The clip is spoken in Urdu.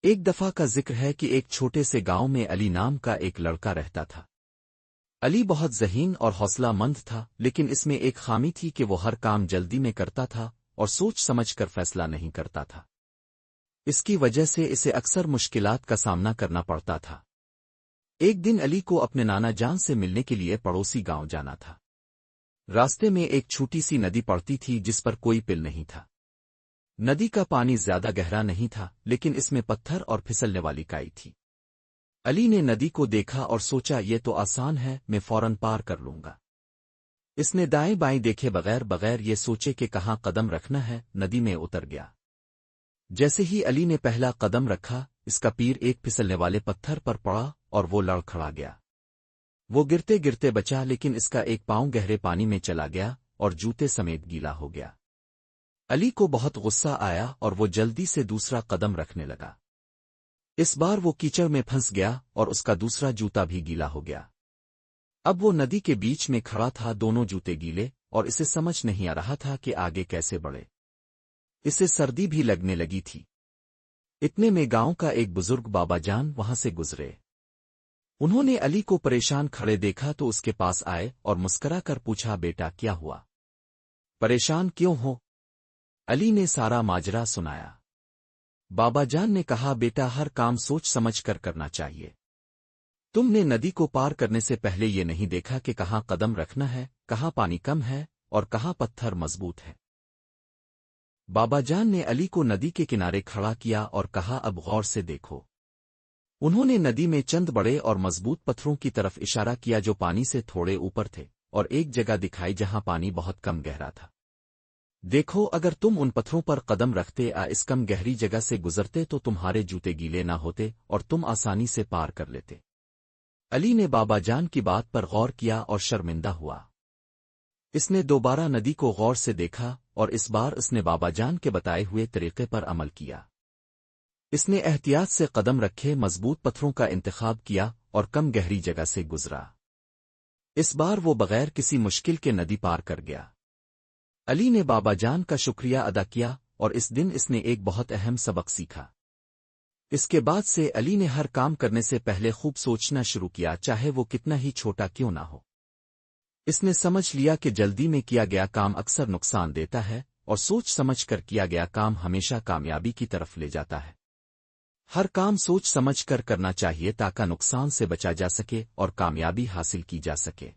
ایک دفعہ کا ذکر ہے کہ ایک چھوٹے سے گاؤں میں علی نام کا ایک لڑکا رہتا تھا۔ علی بہت ذہین اور حوصلہ مند تھا، لیکن اس میں ایک خامی تھی کہ وہ ہر کام جلدی میں کرتا تھا اور سوچ سمجھ کر فیصلہ نہیں کرتا تھا۔ اس کی وجہ سے اسے اکثر مشکلات کا سامنا کرنا پڑتا تھا۔ ایک دن علی کو اپنے نانا جان سے ملنے کے لیے پڑوسی گاؤں جانا تھا۔ راستے میں ایک چھوٹی سی ندی پڑتی تھی جس پر کوئی پل نہیں تھا۔ ندی کا پانی زیادہ گہرا نہیں تھا، لیکن اس میں پتھر اور پھسلنے والی کائی تھی۔ علی نے ندی کو دیکھا اور سوچا یہ تو آسان ہے، میں فوراً پار کر لوں گا۔ اس نے دائیں بائیں دیکھے بغیر یہ سوچے کہ کہاں قدم رکھنا ہے، ندی میں اتر گیا۔ جیسے ہی علی نے پہلا قدم رکھا، اس کا پیر ایک پھسلنے والے پتھر پر پڑا اور وہ لڑکھڑا گیا۔ وہ گرتے گرتے بچا، لیکن اس کا ایک پاؤں گہرے پانی میں چلا گیا اور جوتے سمیت گیلا ہو گیا۔ علی کو بہت غصہ آیا اور وہ جلدی سے دوسرا قدم رکھنے لگا۔ اس بار وہ کیچڑ میں پھنس گیا اور اس کا دوسرا جوتا بھی گیلا ہو گیا۔ اب وہ ندی کے بیچ میں کھڑا تھا، دونوں جوتے گیلے، اور اسے سمجھ نہیں آ رہا تھا کہ آگے کیسے بڑھے۔ اسے سردی بھی لگنے لگی تھی۔ اتنے میں گاؤں کا ایک بزرگ بابا جان وہاں سے گزرے۔ انہوں نے علی کو پریشان کھڑے دیکھا تو اس کے پاس آئے اور مسکرا کر پوچھا، بیٹا کیا ہوا؟ پریشان کیوں ہو؟ علی نے سارا ماجرا سنایا۔ بابا جان نے کہا، بیٹا ہر کام سوچ سمجھ کر کرنا چاہیے۔ تم نے ندی کو پار کرنے سے پہلے یہ نہیں دیکھا کہ کہاں قدم رکھنا ہے، کہاں پانی کم ہے اور کہاں پتھر مضبوط ہے۔ بابا جان نے علی کو ندی کے کنارے کھڑا کیا اور کہا، اب غور سے دیکھو۔ انہوں نے ندی میں چند بڑے اور مضبوط پتھروں کی طرف اشارہ کیا جو پانی سے تھوڑے اوپر تھے، اور ایک جگہ دکھائی جہاں پانی بہت کم گہرا تھا۔ دیکھو، اگر تم ان پتھروں پر قدم رکھتے اس کم گہری جگہ سے گزرتے تو تمہارے جوتے گیلے نہ ہوتے اور تم آسانی سے پار کر لیتے۔ علی نے بابا جان کی بات پر غور کیا اور شرمندہ ہوا۔ اس نے دوبارہ ندی کو غور سے دیکھا اور اس بار اس نے بابا جان کے بتائے ہوئے طریقے پر عمل کیا۔ اس نے احتیاط سے قدم رکھے، مضبوط پتھروں کا انتخاب کیا اور کم گہری جگہ سے گزرا۔ اس بار وہ بغیر کسی مشکل کے ندی پار کر گیا۔ علی نے بابا جان کا شکریہ ادا کیا اور اس دن اس نے ایک بہت اہم سبق سیکھا۔ اس کے بعد سے علی نے ہر کام کرنے سے پہلے خوب سوچنا شروع کیا، چاہے وہ کتنا ہی چھوٹا کیوں نہ ہو۔ اس نے سمجھ لیا کہ جلدی میں کیا گیا کام اکثر نقصان دیتا ہے اور سوچ سمجھ کر کیا گیا کام ہمیشہ کامیابی کی طرف لے جاتا ہے۔ ہر کام سوچ سمجھ کر کرنا چاہیے تاکہ نقصان سے بچا جا سکے اور کامیابی حاصل کی جا سکے۔